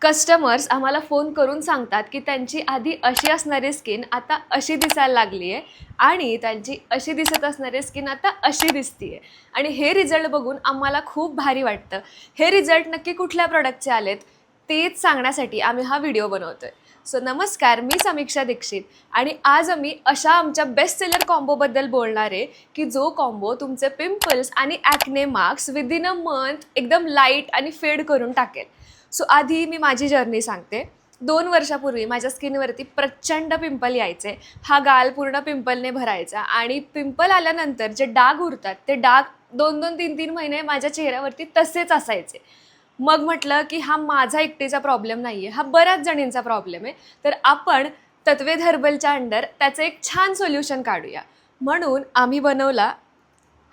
Customers आम्हाला phone करून सांगतात की त्यांची आधी अशी असणारी स्किन आता अशी दिसायला लागली आहे आणि त्यांची अशी दिसत असणारी स्किन आता अशी दिसते आहे. आणि हे रिझल्ट बघून आम्हाला खूप भारी वाटतं. हे रिझल्ट नक्की कुठल्या प्रॉडक्टचे आलेत तेच सांगण्यासाठी आम्ही हा व्हिडिओ बनवतो आहे. सो नमस्कार, मी समीक्षा दीक्षित आणि आज आम्ही अशा आमच्या बेस्ट सेलर कॉम्बोबद्दल बोलणार आहे की जो कॉम्बो तुमचे पिंपल्स आणि acne marks within a month एकदम लाईट आणि फेड करून टाकेल. सो आधी मी माझी जर्नी सांगते. 2 वर्षापूर्वी माझ्या स्किनवरती प्रचंड पिंपल यायचे. हा गाल पूर्ण पिंपलने भरायचा आणि पिंपल आल्यानंतर जे डाग उरतात ते डाग 2-2, 3-3 महिने माझ्या चेहऱ्यावरती तसेच असायचे. मग म्हटलं की हा माझा एकटीचा प्रॉब्लेम नाही आहे, हा बऱ्याच जणींचा प्रॉब्लेम आहे. तर आपण तत्वेद हर्बलच्या अंडर त्याचं एक छान सोल्युशन काढूया. म्हणून आम्ही बनवला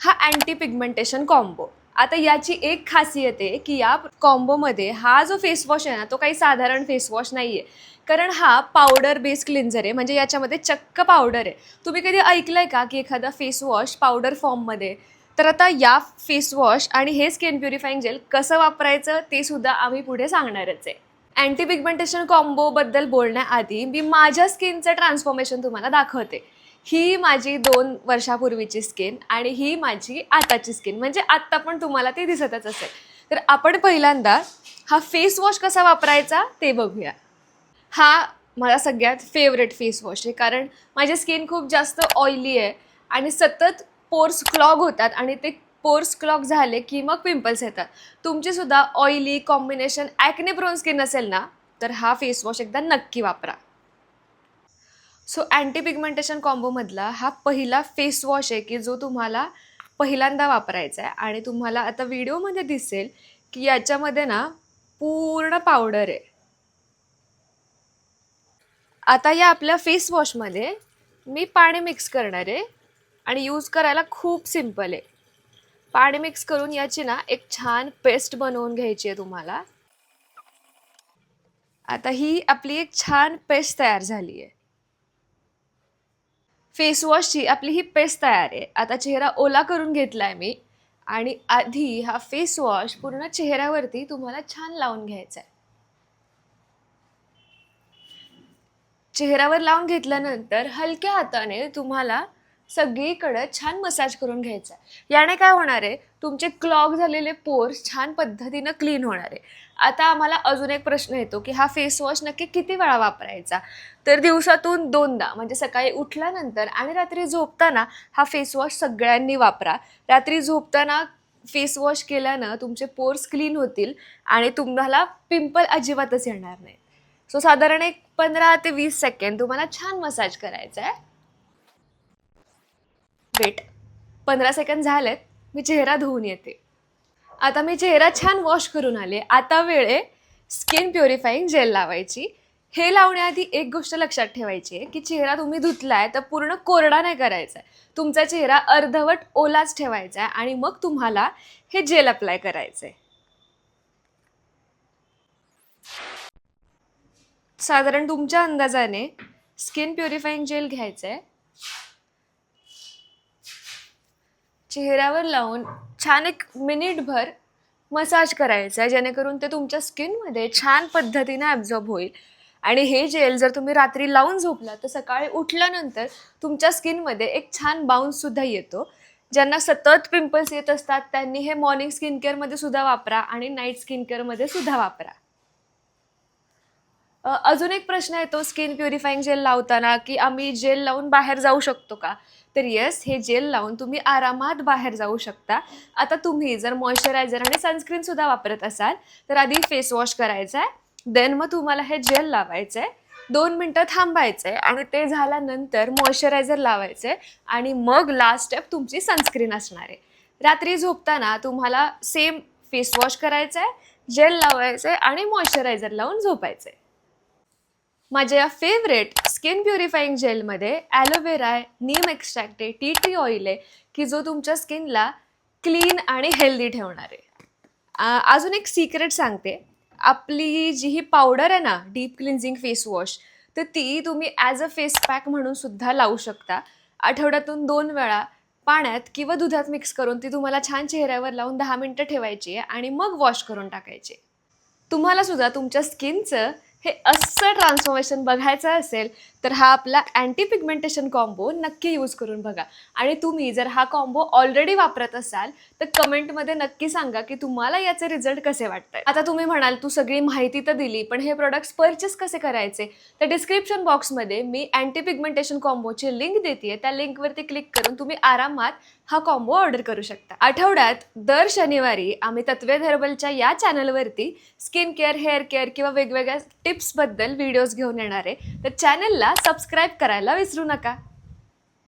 हा अँटी पिगमेंटेशन कॉम्बो. आता याची एक खासियत आहे की या कॉम्बोमध्ये हा जो फेस वॉश आहे ना, तो काही साधारण फेस वॉश नाही आहे. कारण हा पावडर बेस क्लिन्झर आहे, म्हणजे याच्यामध्ये चक्क पावडर आहे. तुम्ही कधी ऐकलं आहे का की एखादा फेस वॉश पावडर फॉर्ममध्ये? तर आता या फेस वॉश आणि हे स्किन प्युरिफाईंग जेल कसं वापरायचं ते सुद्धा आम्ही पुढे सांगणारच आहे. अँटी पिगमेंटेशन कॉम्बोबद्दल बोलण्याआधी मी माझ्या स्किनचं ट्रान्सफॉर्मेशन तुम्हाला दाखवते. ही माझी 2 वर्षापूर्वीची स्किन आणि ही माझी आताची स्किन, म्हणजे आत्ता पण तुम्हाला ते दिसतच असेल. तर आपण पहिल्यांदा हा फेस वॉश कसा वापरायचा ते बघूया. हा मला सगळ्यात फेवरेट फेस वॉश आहे, कारण माझी स्किन खूप जास्त ऑइली आहे आणि सतत पोर्स क्लॉग होतात आणि ते पोर्स क्लॉग झाले की मग पिंपल्स येतात. तुमचीसुद्धा oily combination acne prone skin असेल ना, तर हा फेस वॉश एकदा नक्की वापरा. सो अँटी पिगमेंटेशन कॉम्बोमधला हा पहिला फेस वॉश आहे की जो तुम्हाला पहिल्यांदा वापरायचा आहे आणि तुम्हाला आता व्हिडिओमध्ये दिसेल की याच्यामध्ये ना पूर्ण पावडर आहे. आता या आपल्या फेस वॉशमध्ये मी पाणी मिक्स करणार आहे आणि यूज करायला खूप सिंपल आहे. पाणी मिक्स करून याची ना एक छान पेस्ट बनवून घ्यायची आहे तुम्हाला. आता ही आपली एक छान पेस्ट तयार झाली आहे. फेस वॉशची आपली ही पेस्ट तयार आहे. आता चेहरा ओला करून घेतला आहे मी आणि आधी हा फेस वॉश पूर्ण चेहऱ्यावरती तुम्हाला छान लावून घ्यायचा आहे. चेहऱ्यावर लावून घेतल्यानंतर हलक्या हाताने तुम्हाला सगळीकडे छान मसाज करून घ्यायचा आहे. याने काय होणार आहे, तुमचे क्लॉग झालेले पोर्स छान पद्धतीनं क्लीन होणार आहे. आता आम्हाला अजून एक प्रश्न येतो की हा फेस वॉश नक्की किती वेळा वापरायचा? तर दिवसातून 2दा, म्हणजे सकाळी उठल्यानंतर आणि रात्री झोपताना हा फेस वॉश सगळ्यांनी वापरा. रात्री झोपताना फेस वॉश केल्यानं तुमचे पोर्स क्लीन होतील आणि तुम्हाला पिंपल अजिबातच येणार नाही. सो साधारण एक 15 ते 20 सेकंड तुम्हाला छान मसाज करायचा आहे. वेट, 15 सेकंड झालेत. मी चेहरा धुवून येते. आता मी चेहरा छान वॉश करून आले. आता वेळ आहे स्किन प्युरिफाईंग जेल लावायची. हे लावण्याआधी एक गोष्ट लक्षात ठेवायची आहे की चेहरा तुम्ही धुतलाय तर पूर्ण कोरडा नाही करायचा आहे. तुमचा चेहरा अर्धवट ओलाच ठेवायचा आहे आणि मग तुम्हाला हे जेल अप्लाय करायचं आहे. साधारण तुमच्या अंदाजाने स्किन प्युरिफाईंग जेल घ्यायचं आहे. चेहऱ्यावर लावून छान एक मिनिटभर मसाज करायचा आहे, जेणेकरून ते तुमच्या स्किनमध्ये छान पद्धतीने ॲब्झॉर्ब होईल. आणि हे जेल जर तुम्ही रात्री लावून झोपला तर सकाळी उठल्यानंतर तुमच्या स्किनमध्ये एक छान बाउन्ससुद्धा येतो. ज्यांना सतत पिंपल्स येत असतात त्यांनी हे मॉर्निंग स्किन केअरमध्ये सुद्धा वापरा आणि नाईट स्किन केअरमध्ये सुद्धा वापरा. अजून एक प्रश्न येतो स्किन प्युरिफाईंग जेल लावताना की आम्ही जेल लावून बाहेर जाऊ शकतो का? तर येस, हे जेल लावून तुम्ही आरामात बाहेर जाऊ शकता. आता तुम्ही जर मॉइश्चरायझर आणि सनस्क्रीनसुद्धा वापरत असाल तर आधी फेस वॉश करायचा आहे, देन मग तुम्हाला हे जेल लावायचं आहे. 2 मिनटं थांबायचं आहे आणि ते झाल्यानंतर मॉइश्चरायझर लावायचं आहे आणि मग लास्ट स्टेप तुमची सनस्क्रीन असणार आहे. रात्री झोपताना तुम्हाला सेम फेस वॉश करायचा आहे, जेल लावायचं आहे आणि मॉइश्चरायझर लावून झोपायचं आहे. माझ्या या फेवरेट स्किन प्युरिफाईंग जेलमध्ये ॲलोवेरा आहे, नीम एक्स्ट्रॅक्ट आहे, टी ट्री ऑइल आहे की जो तुमच्या स्किनला क्लीन आणि हेल्दी ठेवणार आहे. अजून एक सिक्रेट सांगते. आपली जी ही पावडर आहे ना डीप क्लिन्झिंग फेस वॉश, तर ती तुम्ही ॲज अ फेस पॅक म्हणून सुद्धा लावू शकता. आठवड्यातून 2 वेळा पाण्यात किंवा दुधात मिक्स करून ती तुम्हाला छान चेहऱ्यावर लावून 10 मिनटं ठेवायची आहे आणि मग वॉश करून टाकायची. तुम्हाला सुद्धा तुमच्या स्किनचं हे असं ट्रान्सफॉर्मेशन बघायचं असेल तर हा आपला अँटी पिगमेंटेशन कॉम्बो नक्की यूज करून बघा. आणि तुम्ही जर हा कॉम्बो ऑलरेडी वापरत असाल तर कमेंटमध्ये नक्की सांगा की तुम्हाला याचे रिझल्ट कसे वाटत. आता तुम्ही म्हणाल तू सगळी माहिती तर दिली, पण हे प्रोडक्ट्स परचेस कसे करायचे? तर डिस्क्रिप्शन बॉक्समध्ये मी अँटी पिगमेंटेशन कॉम्बोची लिंक देते. त्या लिंकवरती क्लिक करून तुम्ही आरामात हा कॉम्बो ऑर्डर करू शकता. आठवड्यात दर शनिवारी आम्ही तत्वेद हर्बलच्या या चॅनलवरती स्किन केअर, हेअर केअर किंवा वेगवेगळ्या टिप्सबद्दल व्हिडिओज घेऊन येणार आहे. तर चॅनलला सबस्क्राईब करायला विसरू नका.